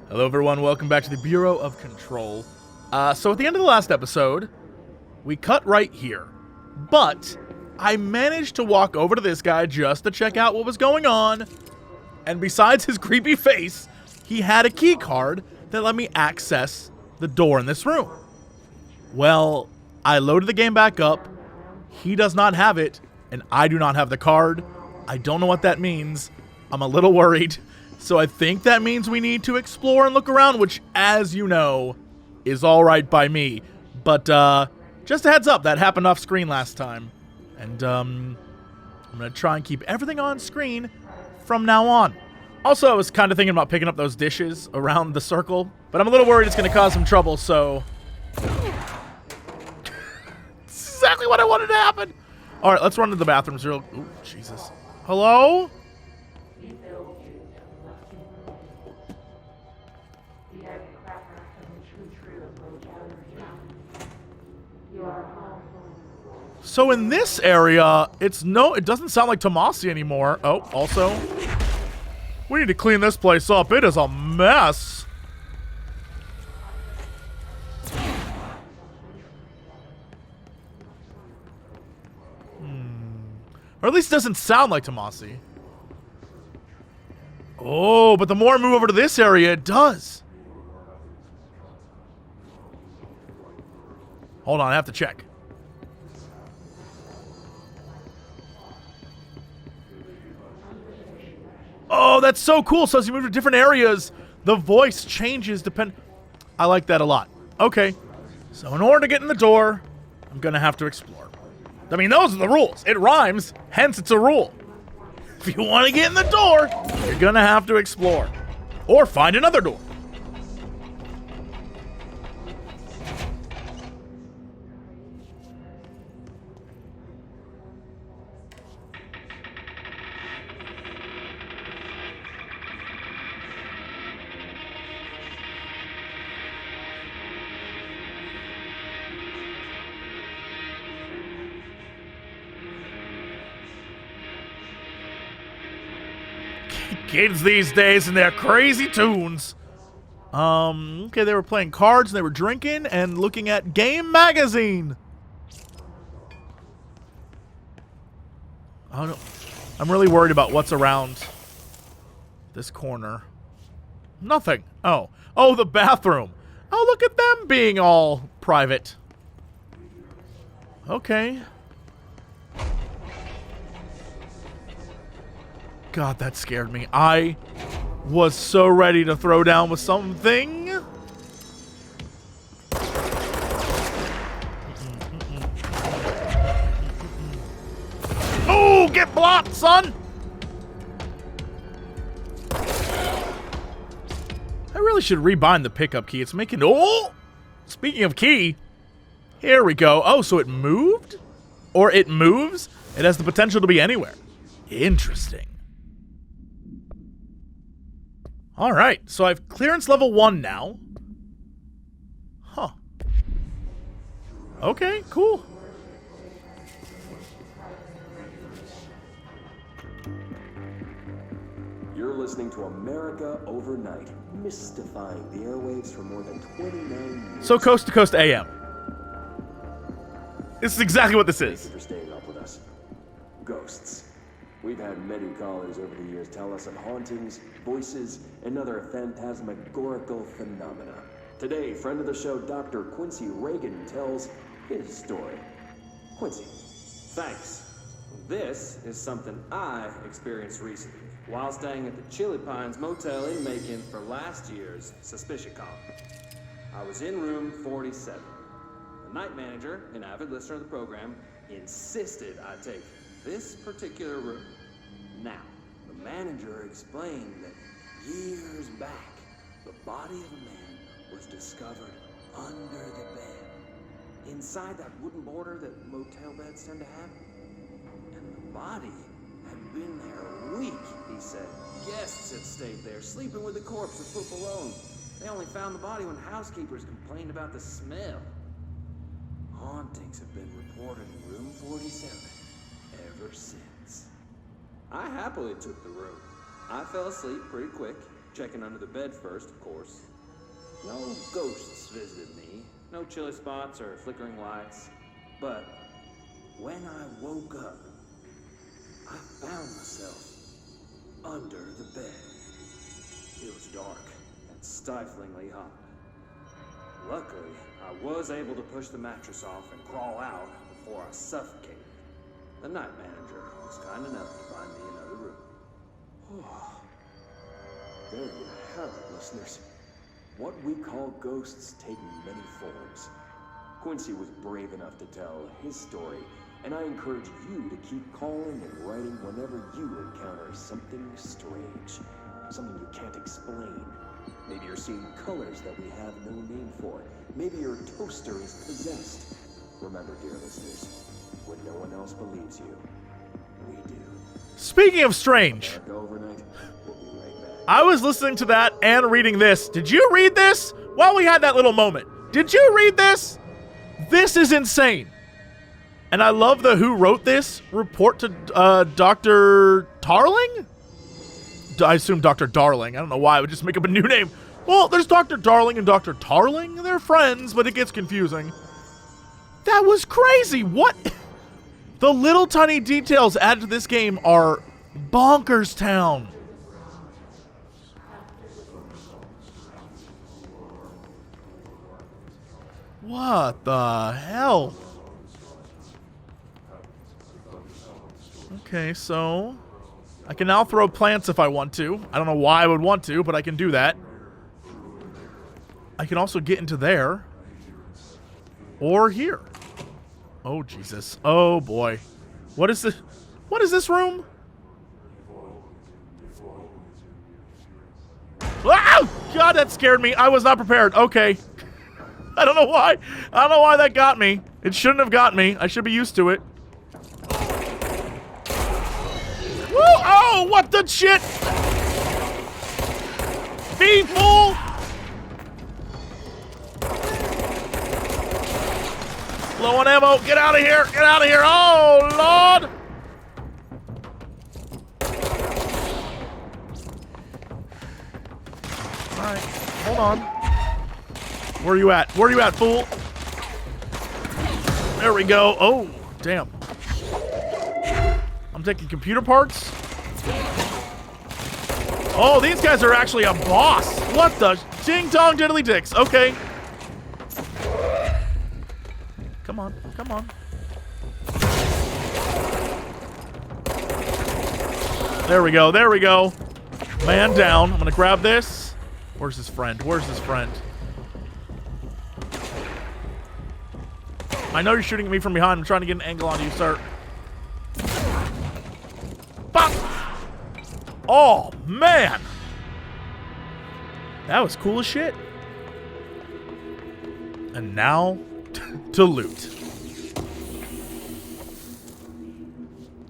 Hello everyone, welcome back to the Bureau of Control. So at the end of the last episode, we cut right here. But I managed to walk over to this guy just to check out what was going on. And besides his creepy face, he had a key card that let me access the door in this room. Well, I loaded the game back up. He does not have it, and I do not have the card. I don't know what that means. I'm a little worried. So I think that means we need to explore and look around, which, as you know, is all right by me. But just a heads up, that happened off screen last time. And I'm going to try and keep everything on screen from now on. Also, I was kind of thinking about picking up those dishes around the circle, but I'm a little worried it's going to cause some trouble, so... exactly what I wanted to happen. All right, let's run to the bathrooms real... Ooh, Jesus. Hello? So in this area, it doesn't sound like Tomasi anymore. Oh, also, we need to clean this place up. It is a mess. Or at least it doesn't sound like Tomasi. Oh, but the more I move over to this area, it does. Hold on, I have to check. Oh, that's so cool. So as you move to different areas, the voice changes I like that a lot. Okay. So in order to get in the door, I'm going to have to explore. I mean, those are the rules. It rhymes, hence it's a rule. If you want to get in the door, you're going to have to explore. Or find another door. Kids these days and their crazy tunes. Okay, they were playing cards and they were drinking and looking at Game Magazine. I don't know. I'm really worried about what's around this corner. Nothing. Oh, the bathroom. Oh, look at them being all private. Okay. God, that scared me. I was so ready to throw down with something. Oh, get blocked, son! I really should rebind the pickup key. It's making... Oh! Speaking of key, here we go. Oh, so it moved? Or it moves? It has the potential to be anywhere. Interesting. Alright, so I have clearance level 1 now. Huh. Okay, cool. You're listening to America Overnight, mystifying the airwaves for more than 29 years. So Coast to Coast AM. This is exactly what this is. Thank you for staying up with us. Ghosts. We've had many callers over the years tell us of hauntings, voices, and other phantasmagorical phenomena. Today, friend of the show, Dr. Quincy Reagan, tells his story. Quincy. Thanks. This is something I experienced recently while staying at the Chili Pines Motel in Macon for last year's Suspicion Con. I was in room 47. The night manager, an avid listener of the program, insisted I take this particular room. Now, the manager explained that years back, the body of a man was discovered under the bed, inside that wooden border that motel beds tend to have. And the body had been there a week, he said. Guests had stayed there, sleeping with the corpse with poop alone. They only found the body when housekeepers complained about the smell. Hauntings have been reported in room 47 ever since. I happily took the room. I fell asleep pretty quick, checking under the bed first, of course. No ghosts visited me, no chilly spots or flickering lights. But when I woke up, I found myself under the bed. It was dark and stiflingly hot. Luckily, I was able to push the mattress off and crawl out before I suffocated. The night manager was kind enough to find me another room. There you have it, listeners. What we call ghosts take many forms. Quincy was brave enough to tell his story, and I encourage you to keep calling and writing whenever you encounter something strange, something you can't explain. Maybe you're seeing colors that we have no name for. Maybe your toaster is possessed. Remember, dear listeners, when no one else believes you, we do. Speaking of strange, Back overnight. We'll be right back. I was listening to that and reading this. Did you read this? While we had that little moment. Did you read this? This is insane. And I love the who wrote this report to Dr. Tarling? I assume Dr. Darling. I don't know why I would just make up a new name. Well, there's Dr. Darling and Dr. Tarling. They're friends, but it gets confusing. That was crazy. What? The little tiny details added to this game are bonkers town. What the hell? Okay, so I can now throw plants if I want to. I don't know why I would want to, but I can do that. I can also get into there. Or here. Oh, Jesus. Oh, boy. What is this? What is this room? Wow! God, that scared me. I was not prepared. Okay. I don't know why. I don't know why that got me. It shouldn't have got me. I should be used to it. Woo! Oh, what the shit? Be fool! Low on ammo. Get out of here. Get out of here. Oh, Lord. All right. Hold on. Where are you at? Where are you at, fool? There we go. Oh, damn. I'm taking computer parts. Oh, these guys are actually a boss. What the? Ding dong diddly dicks. Okay. Come on. Come on. There we go. There we go. Man down. I'm going to grab this. Where's his friend? Where's his friend? I know you're shooting at me from behind. I'm trying to get an angle on you, sir. Bop! Oh, man. That was cool as shit. And now, to loot.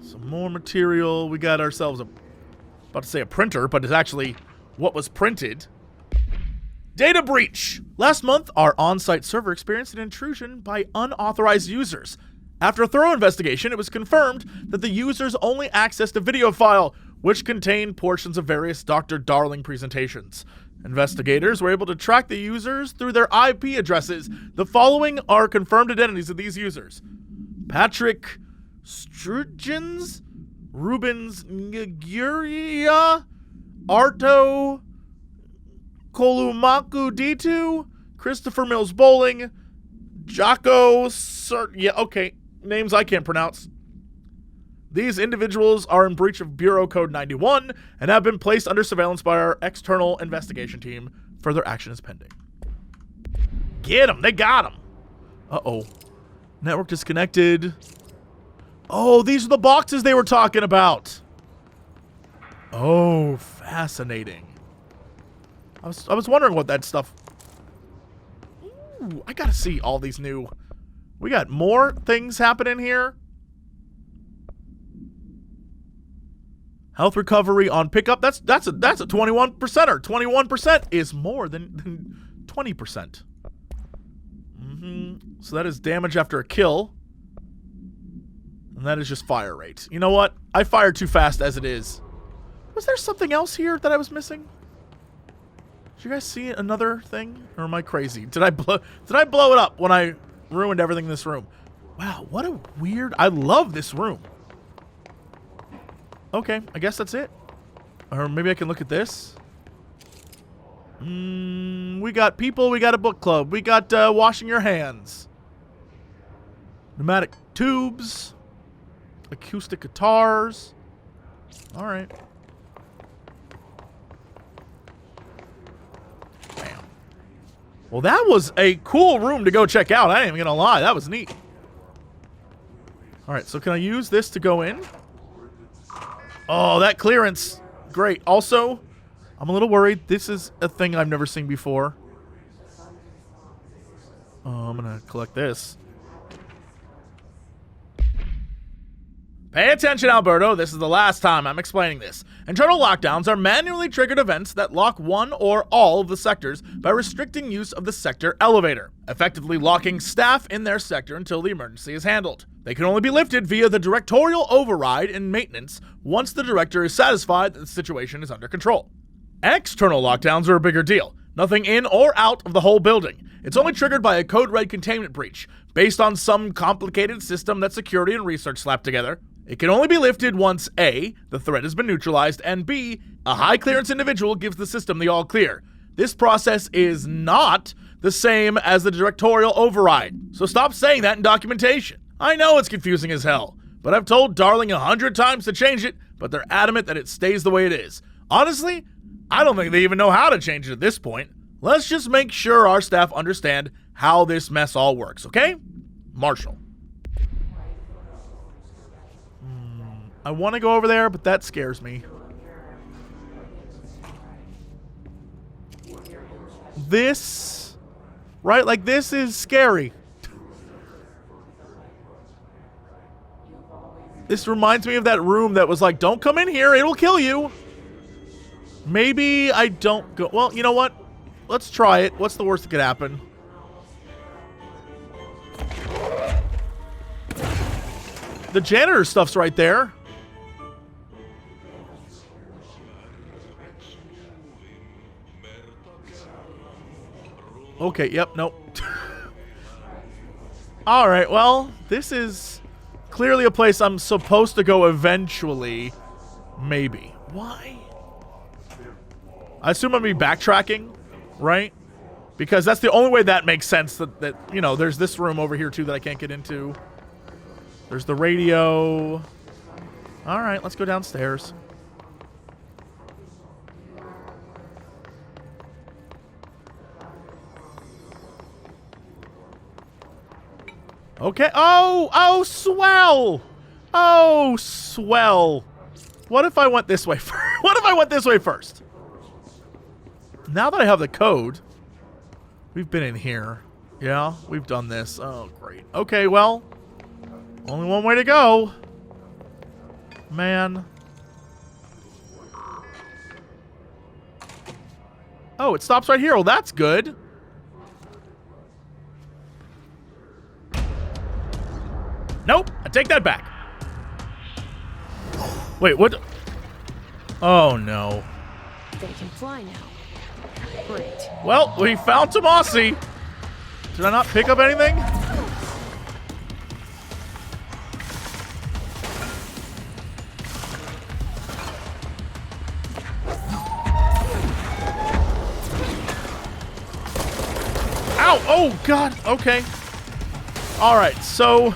Some more material. We got ourselves about to say a printer, but it's actually what was printed. Data breach. Last month, our on-site server experienced an intrusion by unauthorized users. After a thorough investigation, it was confirmed that the users only accessed a video file, which contained portions of various Dr. Darling presentations. Investigators were able to track the users through their IP addresses. The following are confirmed identities of these users: Patrick Strugens, Rubens Nguria, Arto Kolumaku D2, Christopher Mills Bowling, Jocko yeah, okay, names I can't pronounce. These individuals are in breach of Bureau Code 91 and have been placed under surveillance by our external investigation team. Further action is pending. Get them. They got them. Uh-oh. Network disconnected. Oh, these are the boxes they were talking about. Oh, fascinating. I was wondering what that stuff... Ooh, I gotta see all these new... We got more things happening here. Health recovery on pickup. That's a 21%er. 21% is more than 20%. So that is damage after a kill. And that is just fire rate. You know what? I fired too fast as it is. Was there something else here that I was missing? Did you guys see another thing? Or am I crazy? Did I blow it up when I ruined everything in this room? Wow, what a weird... I love this room. Okay, I guess that's it. Or maybe I can look at this. We got people, we got a book club, we got washing your hands. Pneumatic tubes. Acoustic guitars. Alright. Bam. Well, that was a cool room to go check out. I ain't even gonna lie, that was neat. Alright, so can I use this to go in? Oh, that clearance. Great. Also, I'm a little worried. This is a thing I've never seen before. Oh, I'm going to collect this. Pay attention, Alberto. This is the last time I'm explaining this. Internal lockdowns are manually triggered events that lock one or all of the sectors by restricting use of the sector elevator, effectively locking staff in their sector until the emergency is handled. They can only be lifted via the directorial override and maintenance once the director is satisfied that the situation is under control. External lockdowns are a bigger deal. Nothing in or out of the whole building. It's only triggered by a code red containment breach, based on some complicated system that security and research slapped together. It can only be lifted once A, the threat has been neutralized, and B, a high clearance individual gives the system the all clear. This process is not the same as the directorial override, so stop saying that in documentation. I know it's confusing as hell, but I've told Darling 100 times to change it, but they're adamant that it stays the way it is. Honestly, I don't think they even know how to change it at this point. Let's just make sure our staff understand how this mess all works, okay? Marshall. I want to go over there, but that scares me. This, right? Like, this is scary. This reminds me of that room that was like, don't come in here, it'll kill you. Maybe I don't go. Well, you know what? Let's try it. What's the worst that could happen? The janitor stuff's right there. Okay, yep, nope. Alright, well, this is clearly a place I'm supposed to go eventually. Maybe. Why? I assume I'm going to be backtracking, right? Because that's the only way that makes sense that, you know, there's this room over here, too, that I can't get into. There's the radio. Alright, let's go downstairs. Okay. Oh, swell. Oh, swell. What if I went this way first? What if I went this way first? Now that I have the code, we've been in here. Yeah, we've done this. Oh, great. Okay, well, only one way to go. Man. Oh, it stops right here. Well, that's good. Nope, I take that back. Wait, what? Oh, no. They can fly now. Great. Well, we found Tomasi. Did I not pick up anything? Ow! Oh, God. Okay. All right, so...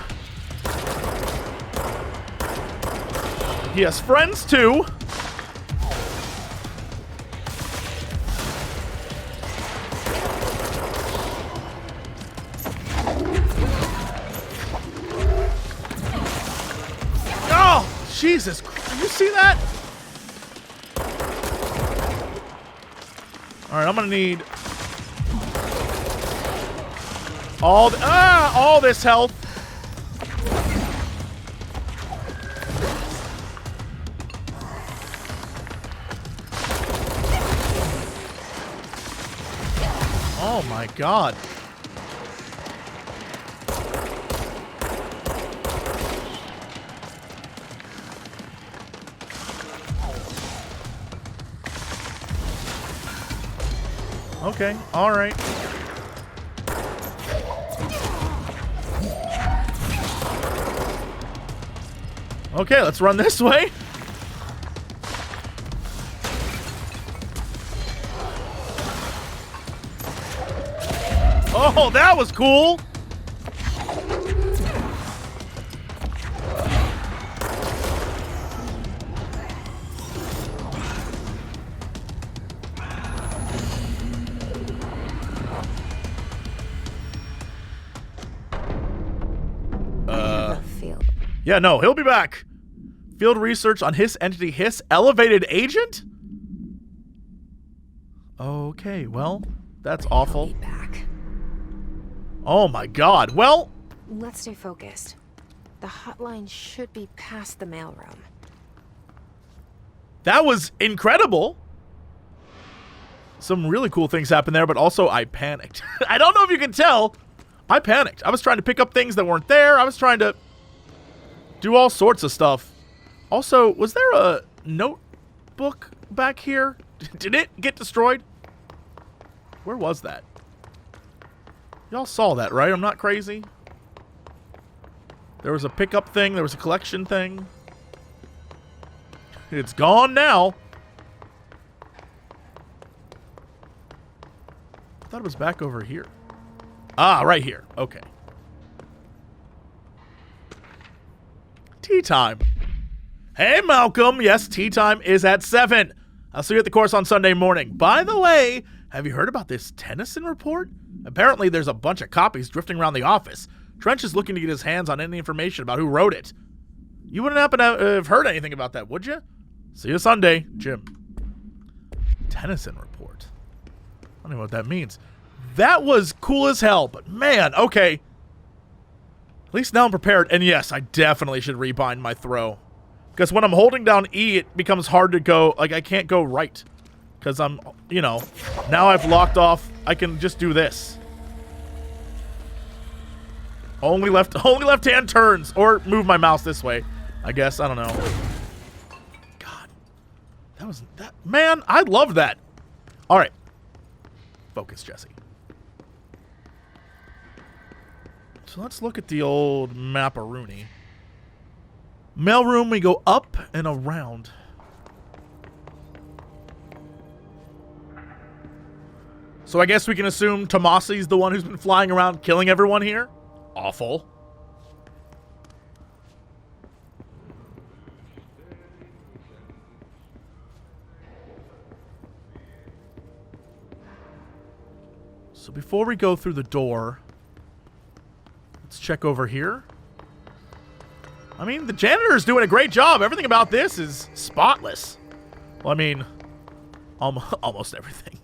he has friends, too. Oh, Jesus Christ. You see that? All right, I'm going to need all this health. Oh my God. Okay, alright. Okay, let's run this way. Oh, that was cool. Yeah, no, he'll be back. Field research on Hiss entity Hiss elevated agent? Okay, well, that's awful. He'll be back. Oh my god. Well, Let's stay focused. The hotline should be past the mailroom. that was incredible. Some really cool things happened there, but also I panicked. I don't know if you can tell. I panicked. I was trying to pick up things that weren't there. I was trying to do all sorts of stuff. Also, was there a notebook back here? Did it get destroyed? Where was that? Y'all saw that, right? I'm not crazy. There was a pickup thing. There was a collection thing. It's gone now. I thought it was back over here. Ah, right here. Okay. Tea time. Hey, Malcolm. Yes, tea time is at 7. I'll see you at the course on Sunday morning. By the way, have you heard about this Tennyson report? Apparently, there's a bunch of copies drifting around the office. Trench is looking to get his hands on any information about who wrote it. You wouldn't happen to have heard anything about that, would you? See you Sunday, Jim. Tennyson report. I don't know what that means. That was cool as hell, but man, okay. At least now I'm prepared. And yes, I definitely should rebind my throw. Because when I'm holding down E, it becomes hard to go, like I can't go right. Because I'm, you know, now I've locked off, I can just do this. Only left hand turns, or move my mouse this way, I guess, I don't know. God, man, I love that. All right, focus, Jesse. So let's look at the old map-a-rooney. Mailroom, we go up and around. So I guess we can assume Tomasi's the one who's been flying around killing everyone here? Awful. So before we go through the door, let's check over here. I mean, the janitor's doing a great job. Everything about this is spotless. Well, I mean, almost everything.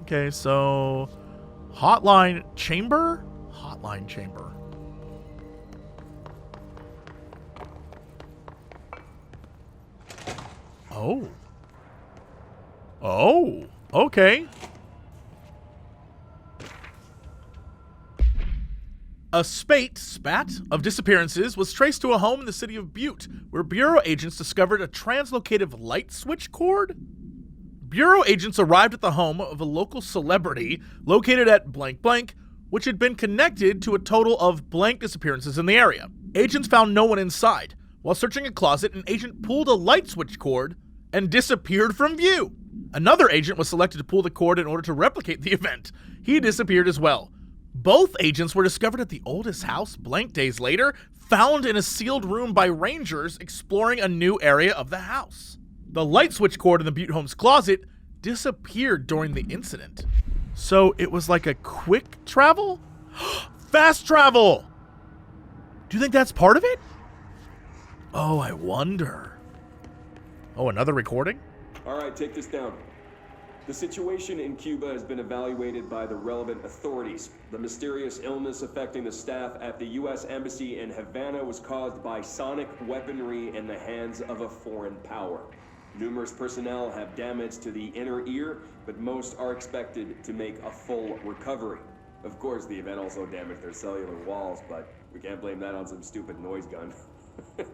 Okay, so Hotline chamber? Hotline chamber. Oh. Oh, okay. A spat of disappearances was traced to a home in the city of Butte, where Bureau agents discovered a translocative light switch cord. Bureau agents arrived at the home of a local celebrity located at blank blank, which had been connected to a total of blank disappearances in the area. Agents found no one inside. While searching a closet, an agent pulled a light switch cord and disappeared from view. Another agent was selected to pull the cord in order to replicate the event. He disappeared as well. Both agents were discovered at the oldest house blank days later, found in a sealed room by rangers exploring a new area of the house. The light switch cord in the Butte home's closet disappeared during the incident. So it was like a quick travel? Fast travel! Do you think that's part of it? Oh, I wonder. Oh, another recording? All right, take this down. The situation in Cuba has been evaluated by the relevant authorities. The mysterious illness affecting the staff at the U.S. Embassy in Havana was caused by sonic weaponry in the hands of a foreign power. Numerous personnel have damage to the inner ear, but most are expected to make a full recovery. Of course, the event also damaged their cellular walls, but we can't blame that on some stupid noise gun.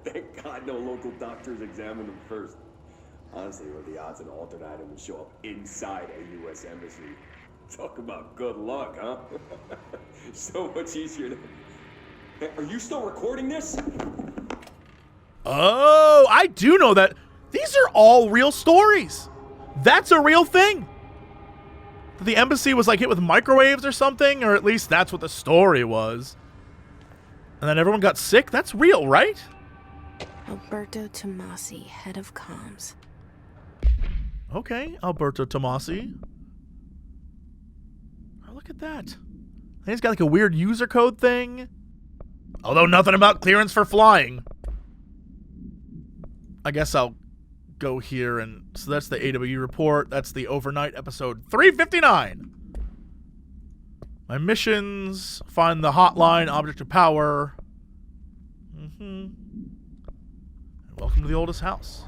Thank God no local doctors examined them first. Honestly, what are the odds an altered item would show up inside a U.S. embassy? Talk about good luck, huh? So much easier to... Hey, are you still recording this? Oh, I do know that. These are all real stories. That's a real thing. The embassy was like hit with microwaves or something, or at least that's what the story was. And then everyone got sick? That's real, right? Alberto Tomasi, head of comms. Okay, Alberto Tomasi. Oh, look at that. And he's got like a weird user code thing. Although nothing about clearance for flying. I guess I'll go here and... So that's the AWE report. That's the overnight episode 359. My missions. Find the hotline, object of power. And welcome to the oldest house.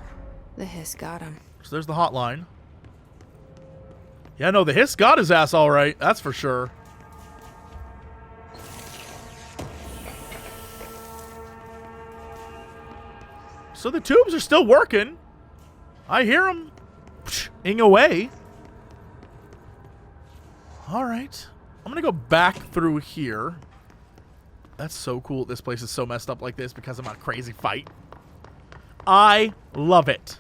The hiss got him. So there's the hotline. Yeah, no, the hiss got his ass all right. That's for sure. So the tubes are still working. I hear them ing away. All right. I'm going to go back through here. That's so cool. This place is so messed up like this because I'm on a crazy fight. I love it.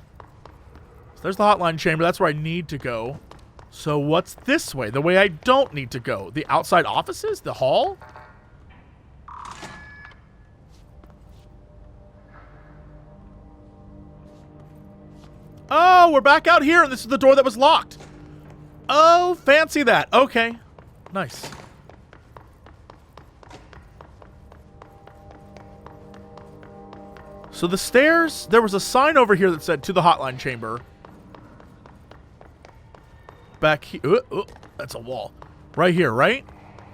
So there's the hotline chamber. That's where I need to go. So what's this way? The way I don't need to go. The outside offices? The hall? Oh, we're back out here, and this is the door that was locked. Oh, fancy that. Okay. Nice. So the stairs, there was a sign over here that said to the hotline chamber. Back here. That's a wall. Right here, right?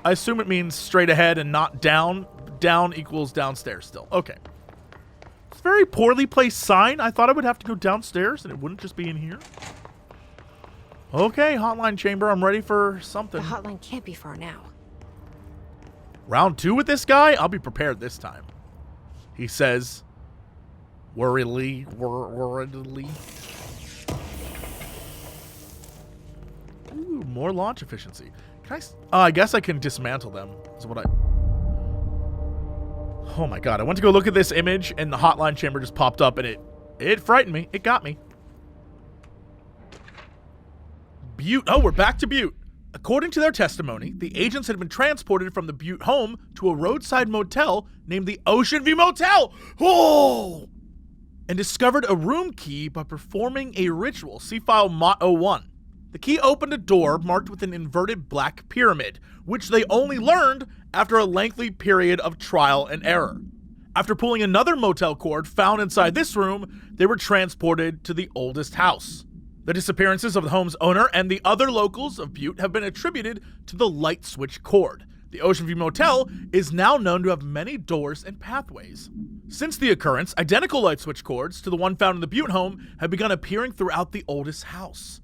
I assume it means straight ahead and not down. Down equals downstairs still. Okay. It's a very poorly placed sign. I thought I would have to go downstairs and it wouldn't just be in here. Okay, hotline chamber. I'm ready for something. The hotline can't be far now. Round 2 with this guy? I'll be prepared this time. He says, worriedly. Ooh, more launch efficiency. Can I guess I can dismantle them. Is what I... Oh my god, I went to go look at this image and the hotline chamber just popped up and it frightened me. It got me. Butte. Oh, we're back to Butte. According to their testimony, the agents had been transported from the Butte home to a roadside motel named the Oceanview Motel. Oh! And discovered a room key by performing a ritual. See file Mot 01. The key opened a door marked with an inverted black pyramid, which they only learned after a lengthy period of trial and error. After pulling another motel cord found inside this room, they were transported to the oldest house. The disappearances of the home's owner and the other locals of Butte have been attributed to the light switch cord. The Oceanview Motel is now known to have many doors and pathways. Since the occurrence, identical light switch cords to the one found in the Butte home have begun appearing throughout the oldest house.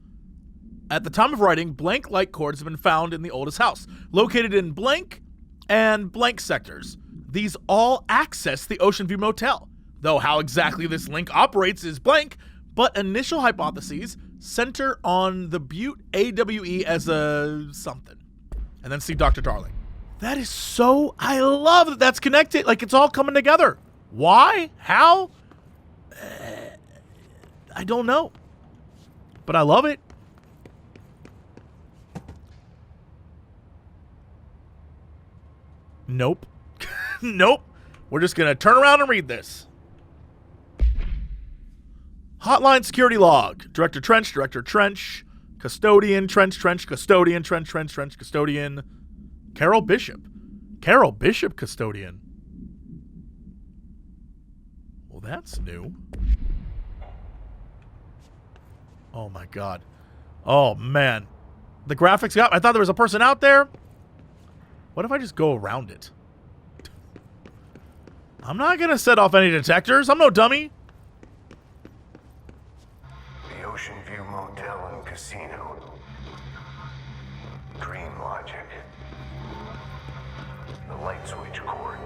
At the time of writing, blank light cords have been found in the oldest house, located in blank and blank sectors. These all access the Oceanview Motel, though how exactly this link operates is blank, but initial hypotheses center on the Butte AWE as a something. And then see Dr. Darling. That is so... I love that that's connected. Like, it's all coming together. Why? How? I don't know. But I love it. Nope. Nope. We're just going to turn around and read this. Hotline security log. Director Trench, Custodian, Custodian, Custodian. Carol Bishop, Custodian. Well, that's new. Oh my god. Oh man. The graphics got... I thought there was a person out there. What if I just go around it? I'm not going to set off any detectors. I'm no dummy. The Oceanview Motel and Casino. Dream logic. The light switch cord.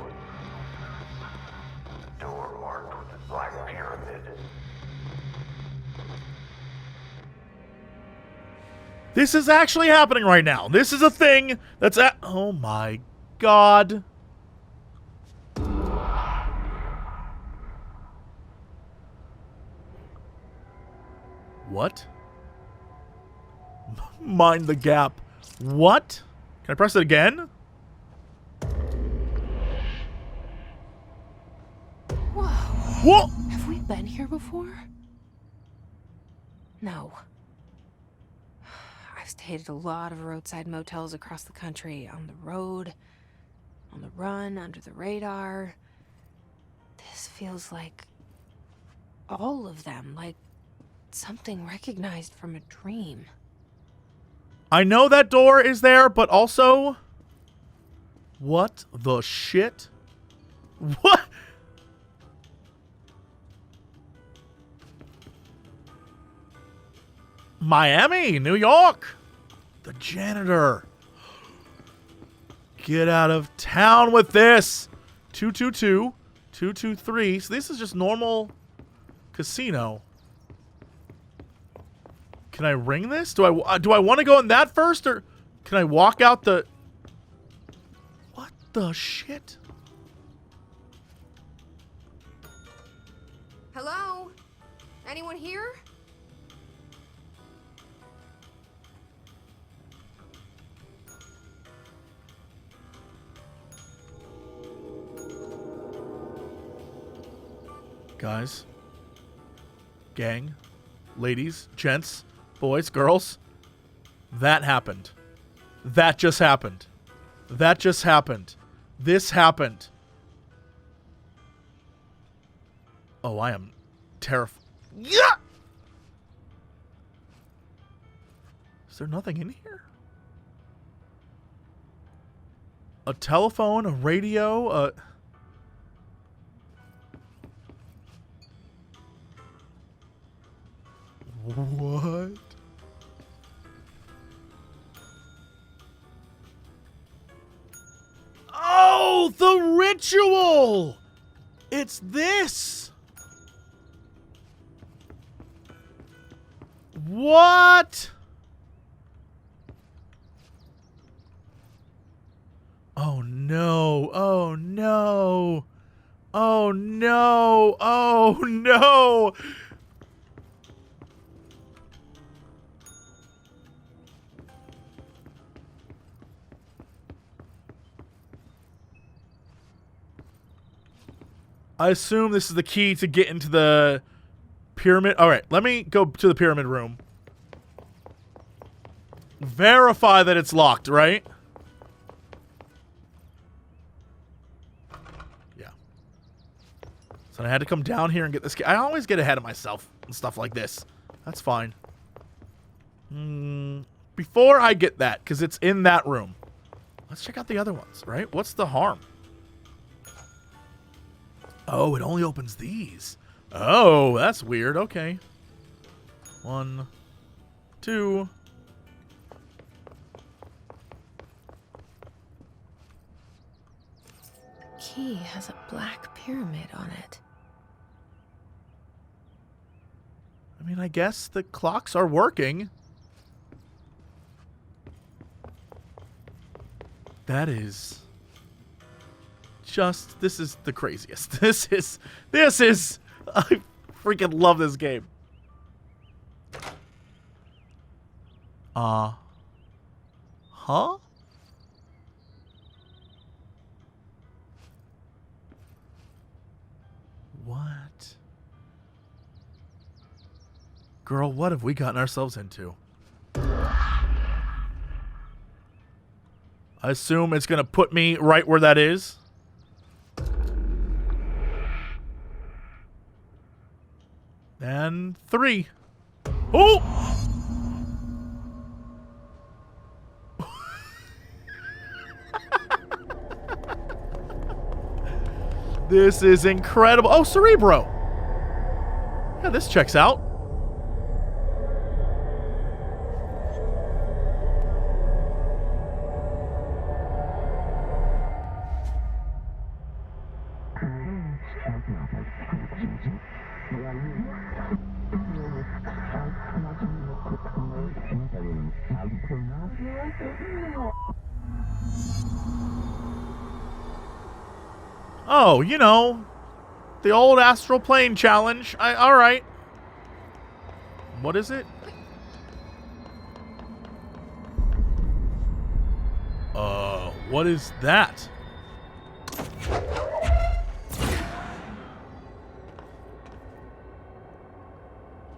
Door marked with the black pyramid. This is actually happening right now. This is a thing that's at... Oh my god. What? Mind the gap. What? Can I press it again? Whoa. Whoa! Have we been here before? No. I've stayed at a lot of roadside motels across the country, on the road, on the run, under the radar. This feels like all of them, like something recognized from a dream. I know that door is there, but also... What the shit? What? Miami, New York. The janitor. Get out of town with this. 222, 223. So this is just normal casino. Can I ring this? Do I want to go in that first, or can I walk out the... What the shit? Hello? Anyone here? Guys. Gang. Ladies. Gents. Boys. Girls. That happened. That just happened. That just happened. This happened. Oh, I am terrified. Yeah! Is there nothing in here? A telephone, a radio, a... What? Oh, the ritual! It's this! What? Oh no, oh no, oh no, oh no! I assume this is the key to get into the pyramid. All right, let me go to the pyramid room. Verify that it's locked, right? Yeah. So I had to come down here and get this key. I always get ahead of myself and stuff like this. That's fine. Before I get that, because it's in that room. Let's check out the other ones, right? What's the harm? Oh, it only opens these. Oh, that's weird. Okay. 1, 2. The key has a black pyramid on it. I mean, I guess the clocks are working. That is... just, this is the craziest. This is, I freaking love this game. Huh? What? Girl, what have we gotten ourselves into? I assume it's gonna put me right where that is. And 3. Oh! This is incredible. Oh, Cerebro. Yeah, this checks out. Oh, you know, the old astral plane challenge. All right. What is it? What is that?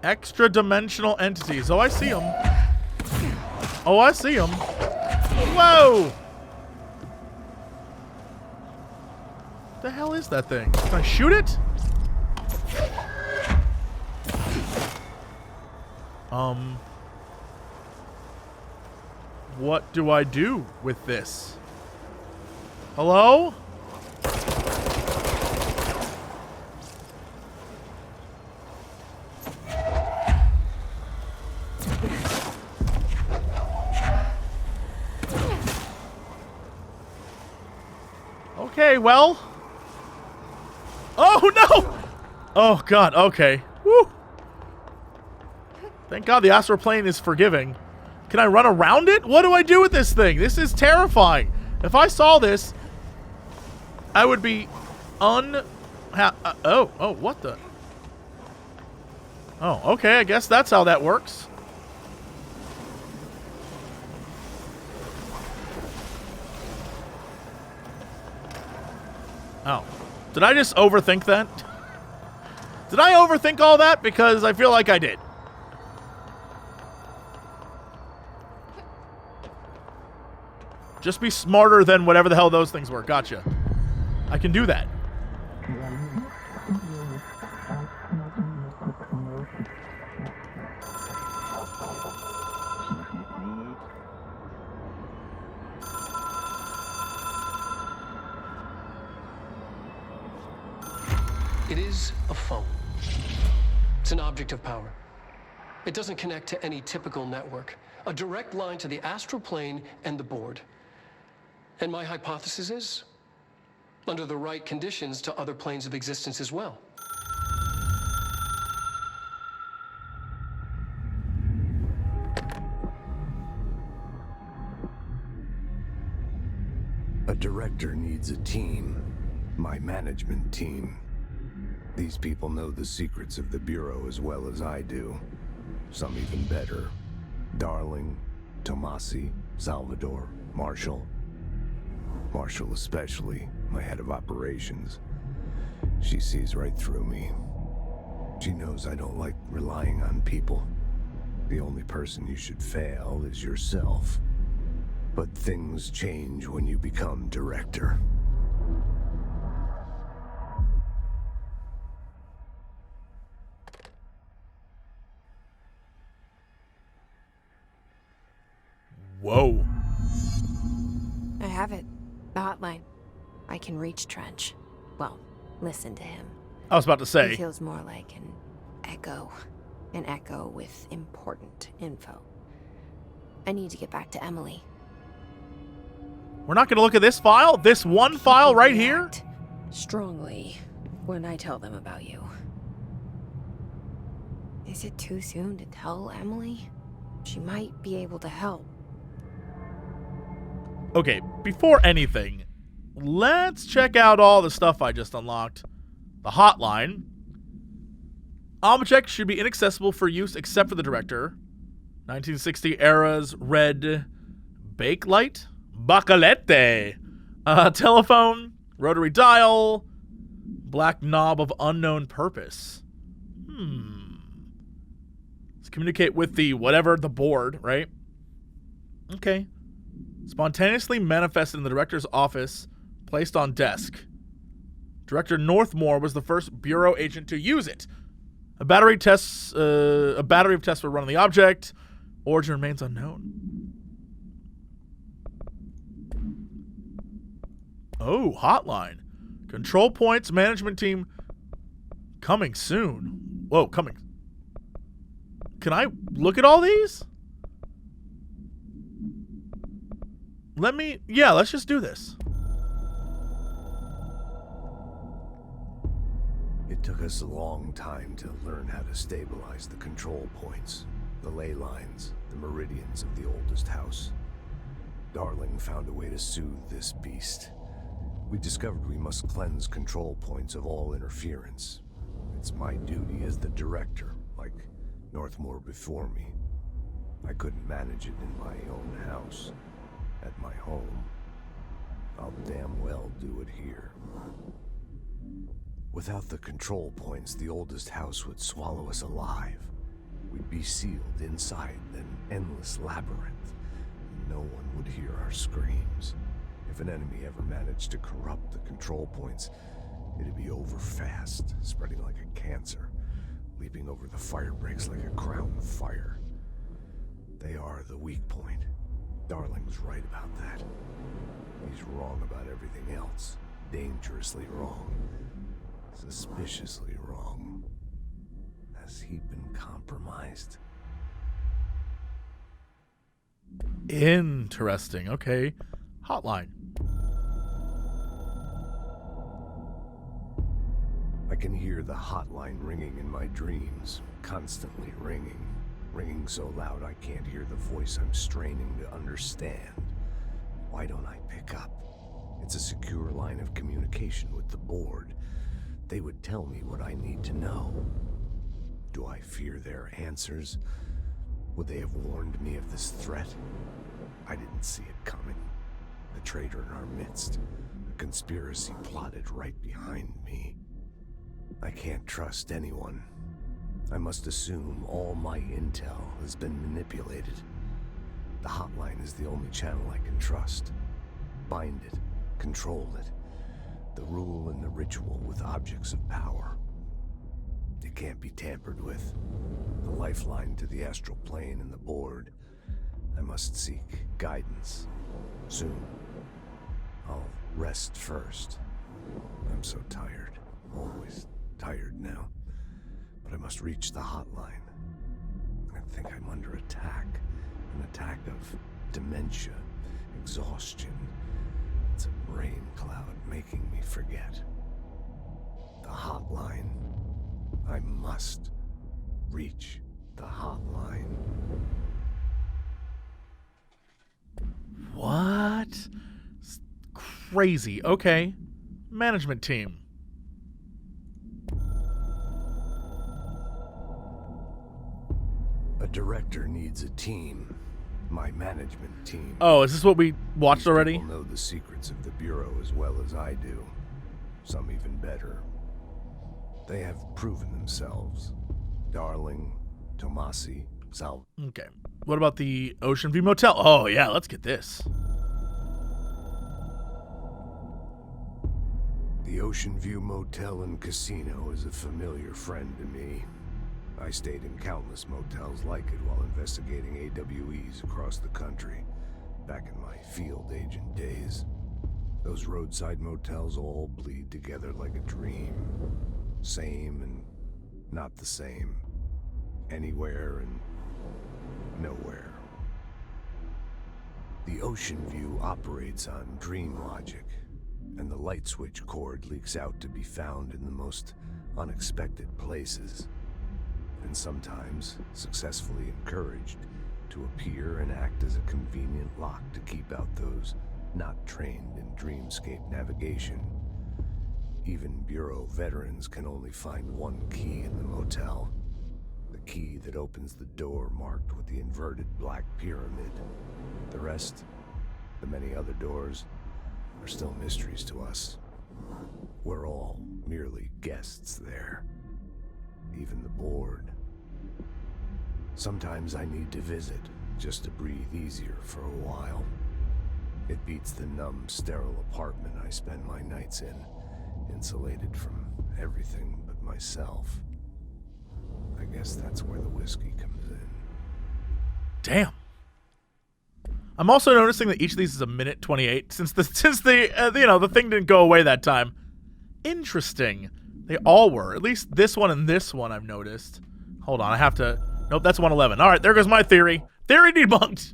Extra dimensional entities. Oh, I see them. Oh, I see them. Whoa! What the hell is that thing? Can I shoot it? What do I do with this? Hello? Okay, well. Oh, no! Oh, God, okay. Woo! Thank God the astral plane is forgiving. Can I run around it? What do I do with this thing? This is terrifying. If I saw this, I would be what the? Oh, okay, I guess that's how that works. Oh. Did I just overthink that? Did I overthink all that? Because I feel like I did. Just be smarter than whatever the hell those things were. Gotcha. I can do that. It is a phone. It's an object of power. It doesn't connect to any typical network. A direct line to the astral plane and the board. And my hypothesis is, under the right conditions, to other planes of existence as well. A director needs a team. My management team. These people know the secrets of the Bureau as well as I do. Some even better. Darling, Tomasi, Salvador, Marshall. Marshall especially, my head of operations. She sees right through me. She knows I don't like relying on people. The only person you should fail is yourself. But things change when you become director. Whoa. I have it. The hotline. I can reach Trench. Well, listen to him. I was about to say. He feels more like an echo. An echo with important info. I need to get back to Emily. We're not going to look at this file? This one file right here? React strongly when I tell them about you. Is it too soon to tell Emily? She might be able to help. Okay, before anything, let's check out all the stuff I just unlocked. The hotline. Objects should be inaccessible for use except for the director. 1960 era's red bakelite. Bakelite. Telephone. Rotary dial. Black knob of unknown purpose. Let's communicate with the whatever, the board, right? Okay. Spontaneously manifested in the director's office, placed on desk. Director Northmore was the first Bureau agent to use it. A battery of tests were run on the object. Origin remains unknown. Oh, hotline. Control points, management team coming soon. Whoa, coming. Can I look at all these? Let's just do this. It took us a long time to learn how to stabilize the control points. The ley lines, the meridians of the oldest house. Darling found a way to soothe this beast. We discovered we must cleanse control points of all interference. It's my duty as the director, like Northmore before me. I couldn't manage it in my own house, at my home. I'll damn well do it here. Without the control points, the oldest house would swallow us alive. We'd be sealed inside an endless labyrinth. No one would hear our screams. If an enemy ever managed to corrupt the control points, it'd be over fast, spreading like a cancer, leaping over the fire breaks like a crown of fire. They are the weak point. Darling's right about that. He's wrong about everything else. Dangerously wrong. Suspiciously wrong. Has he been compromised? Interesting. Okay. Hotline. I can hear the hotline ringing in my dreams, constantly ringing. Ringing so loud I can't hear the voice I'm straining to understand. Why don't I pick up? It's a secure line of communication with the board. They would tell me what I need to know. Do I fear their answers? Would they have warned me of this threat? I didn't see it coming. A traitor in our midst. A conspiracy plotted right behind me. I can't trust anyone. I must assume all my intel has been manipulated. The hotline is the only channel I can trust. Bind it, control it. The rule and the ritual with objects of power. It can't be tampered with. The lifeline to the astral plane and the board. I must seek guidance. Soon. I'll rest first. I'm so tired. Always tired now. But I must reach the hotline. I think I'm under attack. An attack of dementia, exhaustion. It's a brain cloud making me forget. The hotline. I must reach the hotline. What? Crazy. Okay. Management team. A director needs a team. My management team. Oh, is this what we watched These already? people know the secrets of the Bureau as well as I do. Some even better. They have proven themselves. Darling, Tomasi, Sal. Okay. What about the Oceanview Motel? Oh, yeah, let's get this. The Oceanview Motel and Casino is a familiar friend to me. I stayed in countless motels like it while investigating AWEs across the country, back in my field agent days. Those roadside motels all bleed together like a dream. Same and not the same. Anywhere and nowhere. The Oceanview operates on dream logic, and the light switch cord leaks out to be found in the most unexpected places. And sometimes successfully encouraged to appear and act as a convenient lock to keep out those not trained in dreamscape navigation. Even Bureau veterans can only find one key in the motel. The key that opens the door marked with the inverted black pyramid. The rest, the many other doors, are still mysteries to us. We're all merely guests there. Even the board. Sometimes I need to visit, just to breathe easier for a while. It beats the numb, sterile apartment I spend my nights in, insulated from everything but myself. I guess that's where the whiskey comes in. Damn. I'm also noticing that each of these is a minute 28 since the the thing didn't go away that time. Interesting. They all were. At least this one and this one I've noticed. Hold on, I have to... Nope, that's 111. All right, there goes my theory. Theory debunked.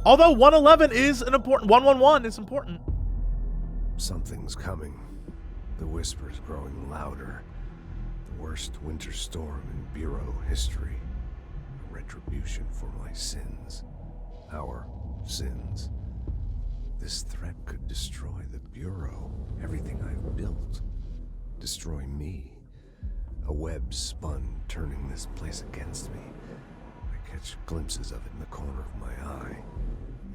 Although 111 is an important... 111 is important. Something's coming. The whispers growing louder. The worst winter storm in Bureau history. A retribution for my sins. Our sins. This threat could destroy the Bureau, everything I've built. Destroy me. A web spun, turning this place against me. I catch glimpses of it in the corner of my eye.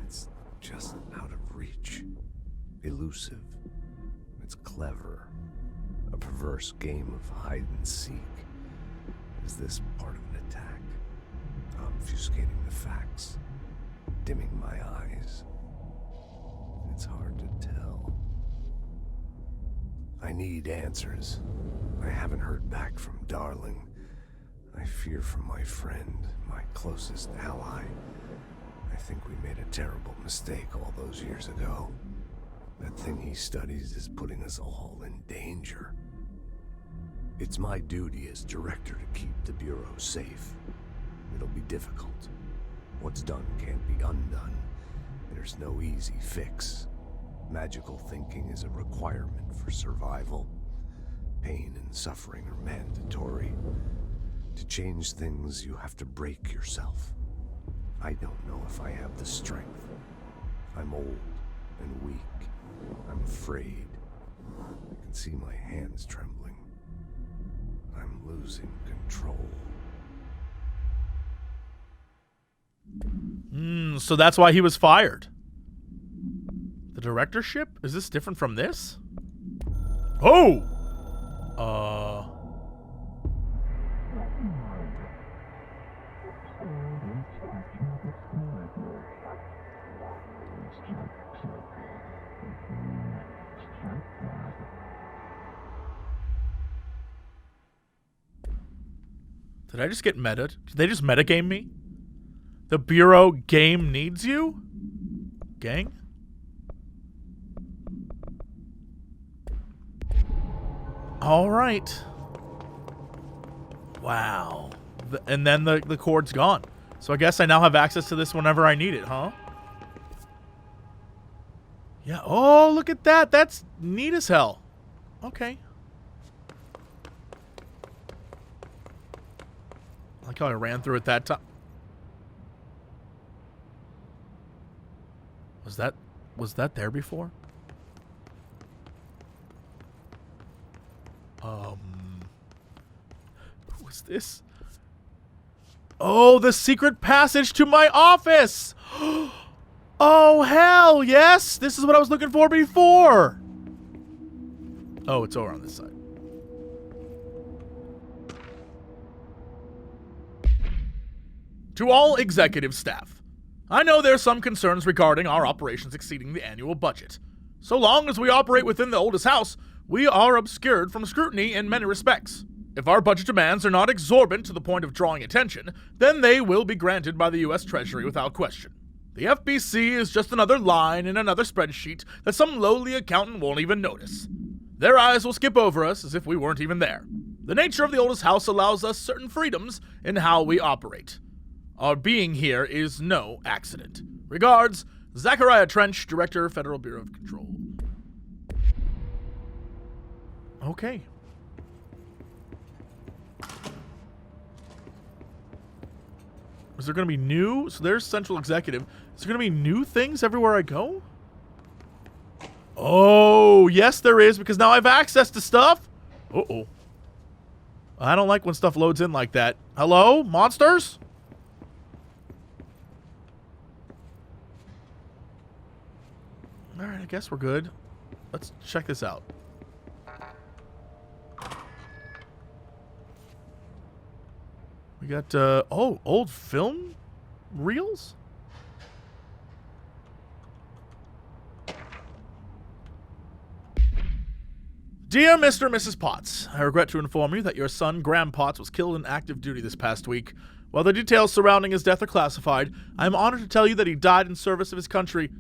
It's just out of reach. Elusive. It's clever. A perverse game of hide and seek. Is this part of an attack? Obfuscating the facts. Dimming my eyes. It's hard to tell. I need answers. I haven't heard back from Darling. I fear for my friend, my closest ally. I think we made a terrible mistake all those years ago. That thing he studies is putting us all in danger. It's my duty as director to keep the Bureau safe. It'll be difficult. What's done can't be undone. There's no easy fix. Magical thinking is a requirement for survival. Pain and suffering are mandatory. To change things, you have to break yourself. I don't know if I have the strength. I'm old and weak. I'm afraid. I can see my hands trembling. I'm losing control. So that's why he was fired. The directorship? Is this different from this? Oh! Did I just get meta? Did they just metagame me? The Bureau game needs you? Gang? All right. Wow. And then the cord's gone. So I guess I now have access to this whenever I need it, huh? Yeah. Oh, look at that. That's neat as hell. Okay. I like how I ran through it that time. Was that there before? What's this? Oh, the secret passage to my office! Oh, hell yes! This is what I was looking for before! Oh, it's over on this side. To all executive staff, I know there's some concerns regarding our operations exceeding the annual budget. So long as we operate within the oldest house, we are obscured from scrutiny in many respects. If our budget demands are not exorbitant to the point of drawing attention, then they will be granted by the U.S. Treasury without question. The FBC is just another line in another spreadsheet that some lowly accountant won't even notice. Their eyes will skip over us as if we weren't even there. The nature of the oldest house allows us certain freedoms in how we operate. Our being here is no accident. Regards, Zachariah Trench, Director, Federal Bureau of Control. Okay. Is there going to be new? So there's Central Executive. Is there going to be new things everywhere I go? Oh, yes there is, because now I have access to stuff. Uh-oh. I don't like when stuff loads in like that. Hello? Monsters? Alright, I guess we're good. Let's check this out. We got, oh, old film reels? Dear Mr. and Mrs. Potts, I regret to inform you that your son, Graham Potts, was killed in active duty this past week. While the details surrounding his death are classified, I am honored to tell you that he died in service of his country.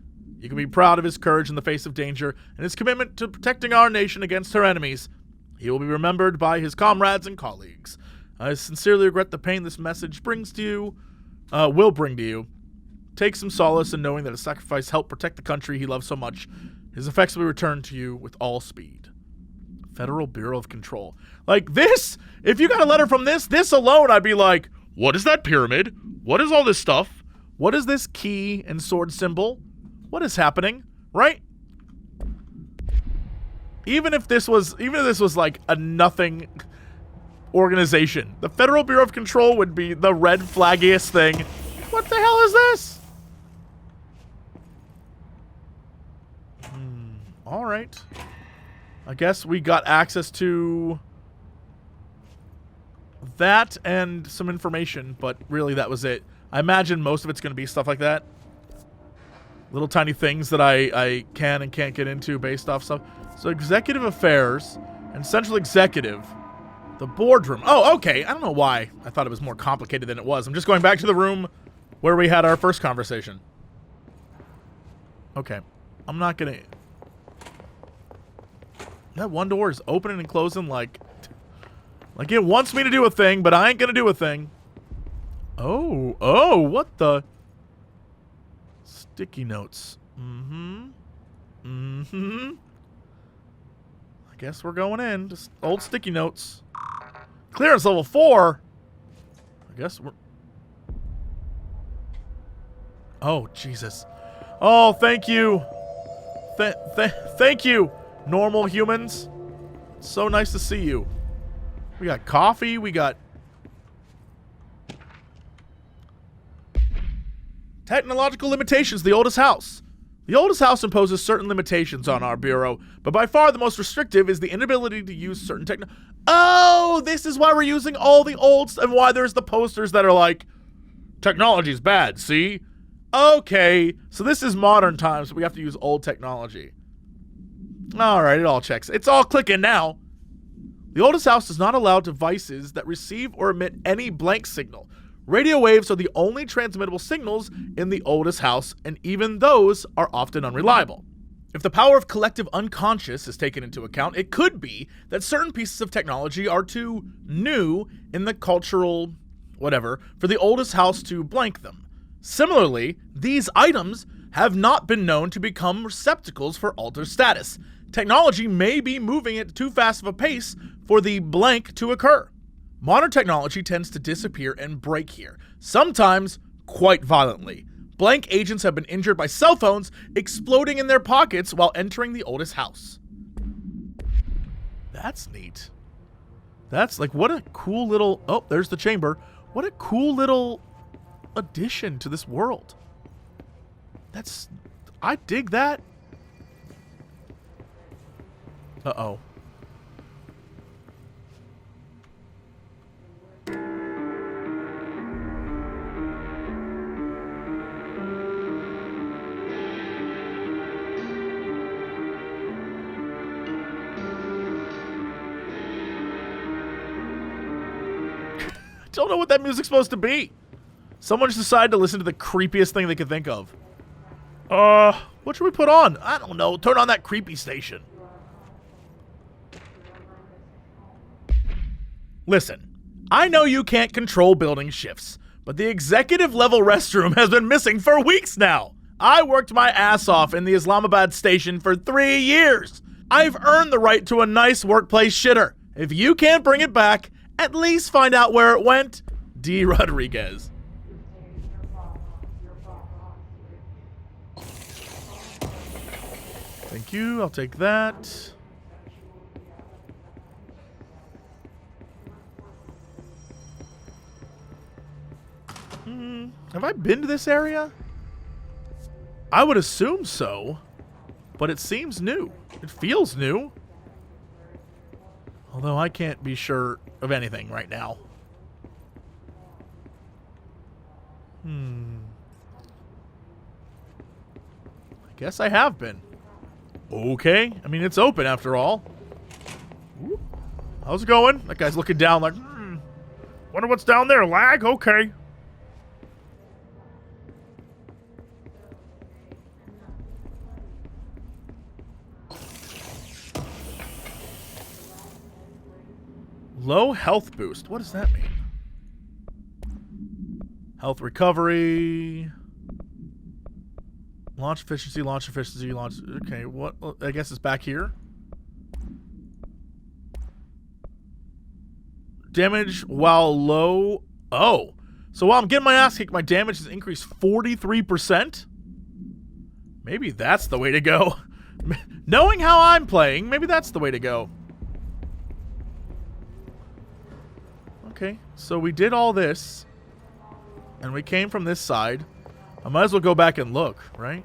You can be proud of his courage in the face of danger and his commitment to protecting our nation against her enemies. He will be remembered by his comrades and colleagues. I sincerely regret the pain this message will bring to you. Take some solace in knowing that his sacrifice helped protect the country he loves so much. His effects will be returned to you with all speed. Federal Bureau of Control. Like this, if you got a letter from this alone, I'd be like, What is that pyramid? What is all this stuff? What is this key and sword symbol? What is happening? Right? Even if this was like a nothing organization, the Federal Bureau of Control would be the red flaggiest thing. What the hell is this? All right. I guess we got access to that and some information, but really that was it. I imagine most of it's going to be stuff like that. Little tiny things that I can and can't get into based off stuff. So executive affairs and central executive. The boardroom. Oh, okay. I don't know why I thought it was more complicated than it was. I'm just going back to the room where we had our first conversation. Okay. I'm not going to... That one door is opening and closing like it wants me to do a thing, but I ain't gonna do a thing. Oh, what the? Sticky notes. I guess we're going in. Just old sticky notes. Clearance level 4. I guess we're... Oh, Jesus. Oh, thank you. Thank you. Normal humans. So nice to see you. We got coffee. We got technological limitations. The oldest house. The oldest house imposes certain limitations on our bureau, but by far the most restrictive is the inability to use certain Oh, this is why we're using all the olds and why there's the posters that are like, technology's bad, see? Okay, so this is modern times, so we have to use old technology. All right, it all checks. It's all clicking now. The oldest house does not allow devices that receive or emit any blank signal. Radio waves are the only transmittable signals in the oldest house, and even those are often unreliable. If the power of collective unconscious is taken into account, it could be that certain pieces of technology are too new in the cultural whatever for the oldest house to blank them. Similarly, these items have not been known to become receptacles for alter status. Technology may be moving at too fast of a pace for the blank to occur. Modern technology tends to disappear and break here, sometimes quite violently. Blank agents have been injured by cell phones exploding in their pockets while entering the oldest house. That's neat. That's like, what a cool little... Oh, there's the chamber. What a cool little addition to this world. That's... I dig that. Uh-oh. I don't know what that music's supposed to be. Someone just decided to listen to the creepiest thing they could think of. What should we put on? I don't know. Turn on that creepy station. Listen, I know you can't control building shifts, but the executive level restroom has been missing for weeks now. I worked my ass off in the Islamabad station for 3 years. I've earned the right to a nice workplace shitter. If you can't bring it back, at least find out where it went. D. Rodriguez. Thank you. I'll take that. Have I been to this area? I would assume so, but it seems new. It feels new. Although I can't be sure of anything right now. I guess I have been. Okay. I mean, it's open after all. Ooh. How's it going? That guy's looking down like, wonder what's down there. Lag? Okay. Low health boost. What does that mean? Health recovery. Launch efficiency, launch efficiency, launch... Okay, what? I guess it's back here. Damage while low... Oh. So while I'm getting my ass kicked, my damage has increased 43%? Maybe that's the way to go. Knowing how I'm playing, maybe that's the way to go. Okay, so we did all this, and we came from this side. I might as well go back and look, right?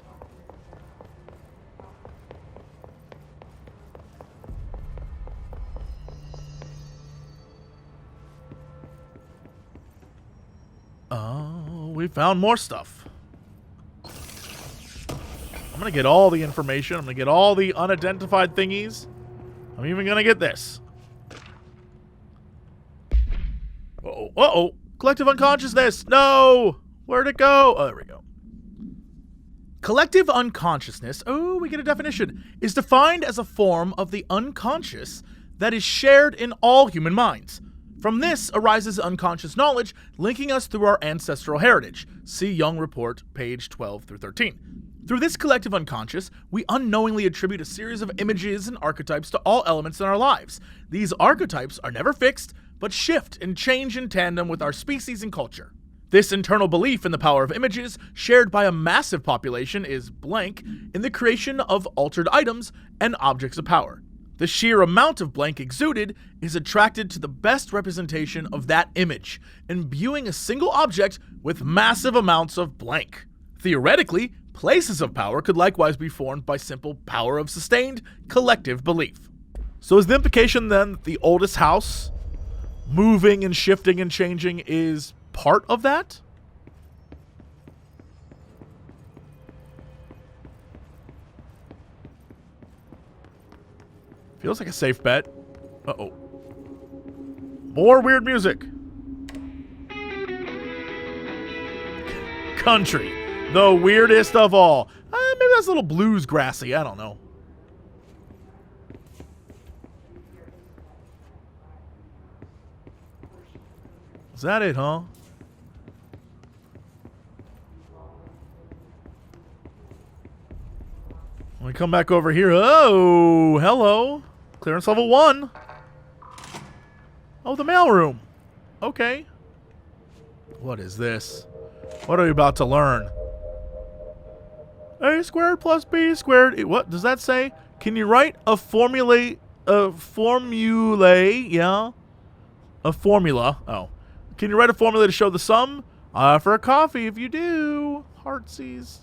Oh, we found more stuff. I'm gonna get all the information. I'm gonna get all the unidentified thingies. I'm even gonna get this. Uh-oh. Uh-oh. Collective unconsciousness. No! Where'd it go? Oh, there we go. Collective unconsciousness, oh, we get a definition, is defined as a form of the unconscious that is shared in all human minds. From this arises unconscious knowledge linking us through our ancestral heritage. See Young Report, page 12 through 13. Through this collective unconscious, we unknowingly attribute a series of images and archetypes to all elements in our lives. These archetypes are never fixed, but shift and change in tandem with our species and culture. This internal belief in the power of images, shared by a massive population, is blank in the creation of altered items and objects of power. The sheer amount of blank exuded is attracted to the best representation of that image, imbuing a single object with massive amounts of blank. Theoretically, places of power could likewise be formed by simple power of sustained collective belief. So is the implication then that the oldest house, moving and shifting and changing, is part of that? Feels like a safe bet. Uh-oh. More weird music. Country. The weirdest of all. Maybe that's a little blues grassy. I don't know. Is that it, huh? When we come back over here. Oh, hello. Clearance level 1. Oh, the mailroom. Okay. What is this? What are we about to learn? A squared plus B squared. What does that say? Can you write a formula? Yeah. A formula. Oh. Can you write a formula to show the sum? For a coffee if you do. Heartsies.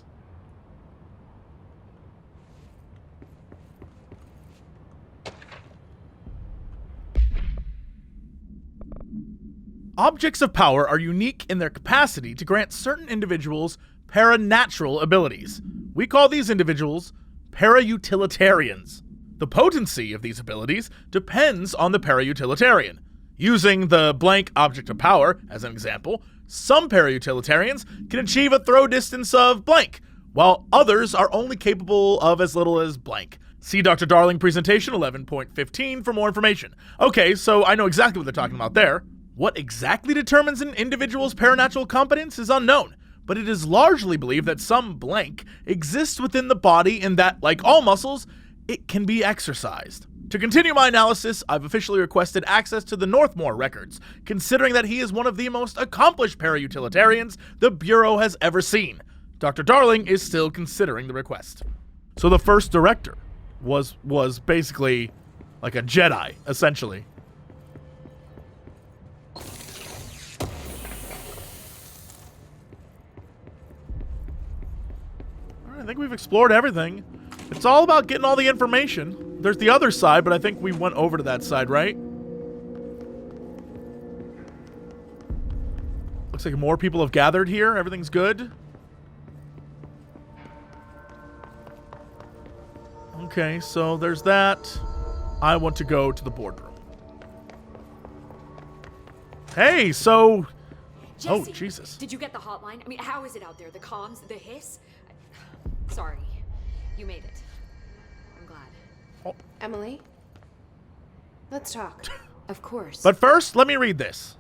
Objects of power are unique in their capacity to grant certain individuals paranatural abilities. We call these individuals parautilitarians. The potency of these abilities depends on the parautilitarian. Using the blank object of power as an example, some parautilitarians can achieve a throw distance of blank, while others are only capable of as little as blank. See Dr. Darling presentation 11.15 for more information. Okay, so I know exactly what they're talking about there. What exactly determines an individual's paranatural competence is unknown, but it is largely believed that some blank exists within the body and that, like all muscles, it can be exercised. To continue my analysis, I've officially requested access to the Northmore records, considering that he is one of the most accomplished parautilitarians the Bureau has ever seen. Dr. Darling is still considering the request. So the first director was basically like a Jedi, essentially. I think we've explored everything. It's all about getting all the information. There's the other side, but I think we went over to that side, right? Looks like more people have gathered here. Everything's good. Okay, so there's that. I want to go to the boardroom. Hey, so... Jesse, oh, Jesus. Did you get the hotline? I mean, how is it out there? The comms? The hiss? Sorry. You made it. I'm glad. Emily? Let's talk. Of course. But first, let me read this.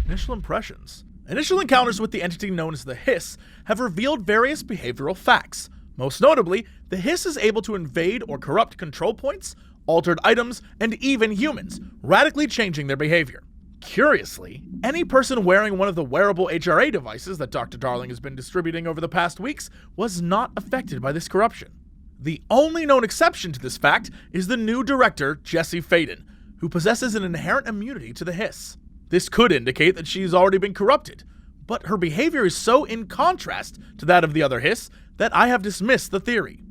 Initial impressions. Initial encounters with the entity known as the Hiss have revealed various behavioral facts. Most notably, the Hiss is able to invade or corrupt control points, altered items, and even humans, radically changing their behavior. Curiously, any person wearing one of the wearable HRA devices that Dr. Darling has been distributing over the past weeks was not affected by this corruption. The only known exception to this fact is the new director, Jesse Faden, who possesses an inherent immunity to the hiss. This could indicate that she's already been corrupted, but her behavior is so in contrast to that of the other hiss that I have dismissed the theory.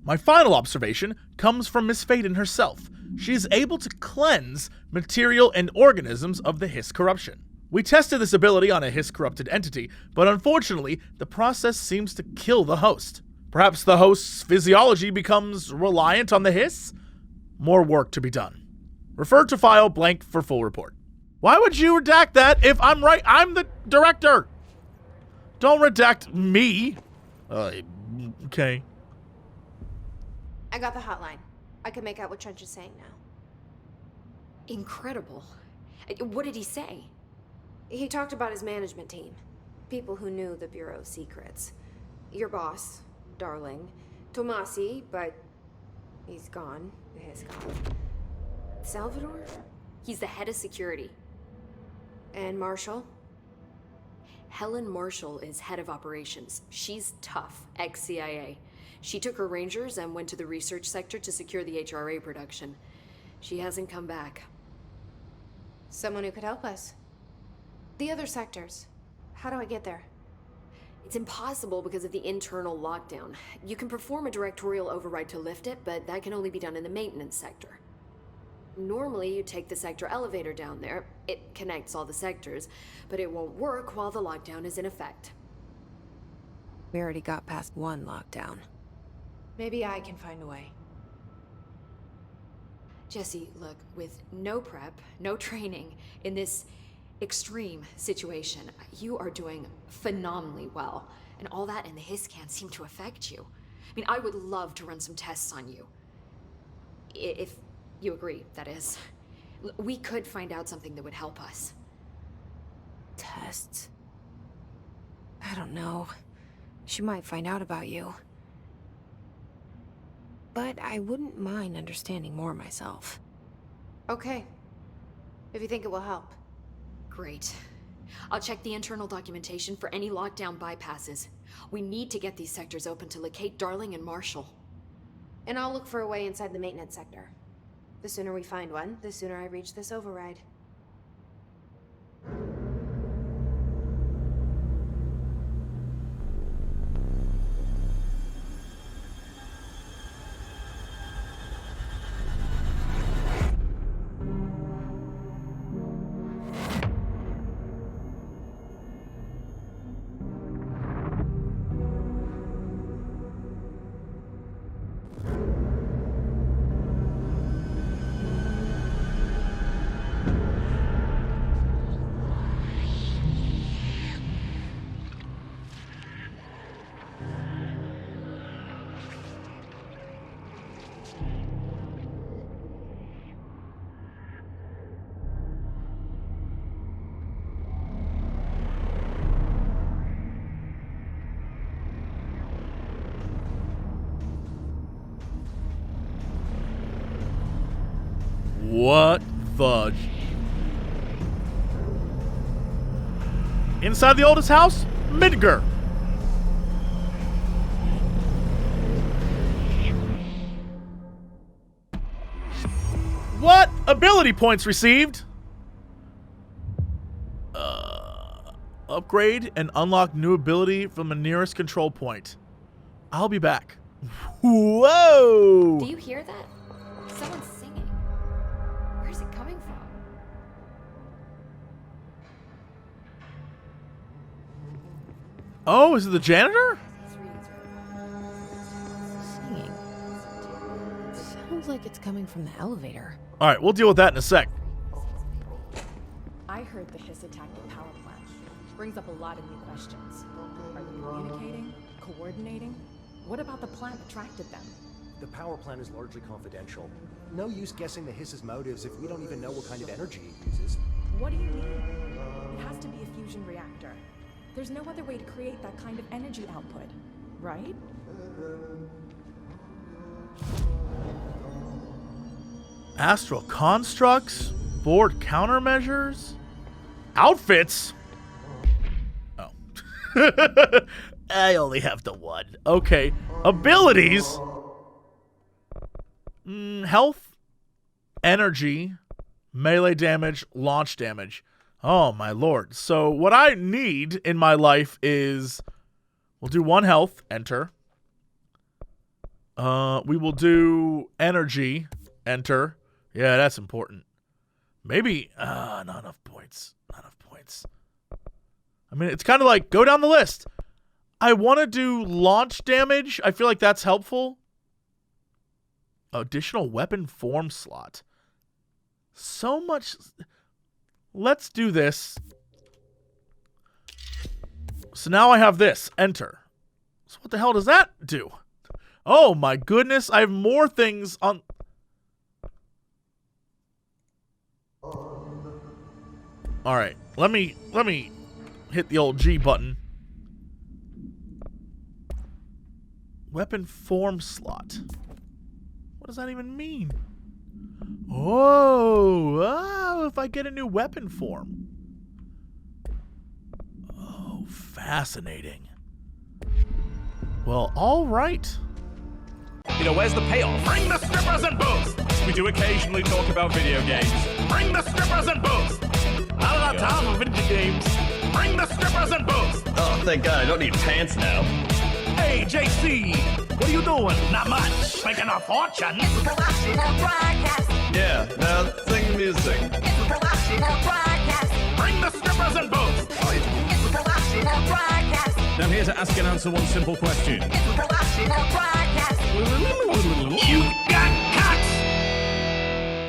My final observation comes from Miss Faden herself. She is able to cleanse material and organisms of the hiss corruption. We tested this ability on a hiss-corrupted entity, but unfortunately, the process seems to kill the host. Perhaps the host's physiology becomes reliant on the hiss? More work to be done. Refer to file blank for full report. Why would you redact that if I'm right? I'm the director. Don't redact me. Okay. I got the hotline. I can make out what Trench is saying now. Incredible. What did he say? He talked about his management team. People who knew the Bureau's secrets. Your boss, Darling. Tomasi, but he's gone. He's gone. Salvador? He's the head of security. And Marshall? Helen Marshall is head of operations. She's tough, ex-CIA. She took her rangers and went to the research sector to secure the HRA production. She hasn't come back. Someone who could help us. The other sectors. How do I get there? It's impossible because of the internal lockdown. You can perform a directorial override to lift it, but that can only be done in the maintenance sector. Normally, you take the sector elevator down there. It connects all the sectors, but it won't work while the lockdown is in effect. We already got past one lockdown. Maybe I can find a way. Jesse, look, with no prep, no training, in this extreme situation, you are doing phenomenally well. And all that and the hiss can't seem to affect you. I mean, I would love to run some tests on you. If you agree, that is. We could find out something that would help us. Tests? I don't know. She might find out about you. But I wouldn't mind understanding more myself. Okay. If you think it will help. Great. I'll check the internal documentation for any lockdown bypasses. We need to get these sectors open to locate Darling and Marshall. And I'll look for a way inside the maintenance sector. The sooner we find one, the sooner I reach this override. What the... Inside the oldest house? Midgar. What? Ability points received? Upgrade and unlock new ability from the nearest control point. I'll be back. Whoa! Do you hear that? Someone's singing. Where's it coming from? Oh, is it the janitor? Singing. Sounds like it's coming from the elevator. All right, we'll deal with that in a sec. I heard the hiss attacked the power plant. Brings up a lot of new questions. Are they communicating? Coordinating? What about the plant attracted them? The power plant is largely confidential. No use guessing the hiss's motives if we don't even know what kind of energy it uses. What do you mean? It has to be a fusion reactor. There's no other way to create that kind of energy output, right? Astral constructs? Board countermeasures? Outfits? Oh. I only have the one. Okay. Abilities? Health, energy, melee damage, launch damage. Oh, my lord. So what I need in my life is... We'll do 1 health. Enter. We will do energy. Enter. Yeah, that's important. Maybe... not enough points. Not enough points. I mean, it's kind of like, go down the list. I want to do launch damage. I feel like that's helpful. Additional weapon form slot. So much... Let's do this. So now I have this. Enter. So what the hell does that do? Oh my goodness, I have more things on... Alright, let me hit the old G button. Weapon form slot. What does that even mean? Oh, if I get a new weapon form. Oh, fascinating. Well, all right. You know, where's the payoff? Bring the strippers and booze! We do occasionally talk about video games. Bring the strippers and booze! Not enough time for video games. Bring the strippers and booze! Oh, thank God, I don't need pants now. Hey, JC! What are you doing? Not much. Making a fortune. Yeah, now sing the music. Bring the strippers and booze! I'm here to ask and answer one simple question. You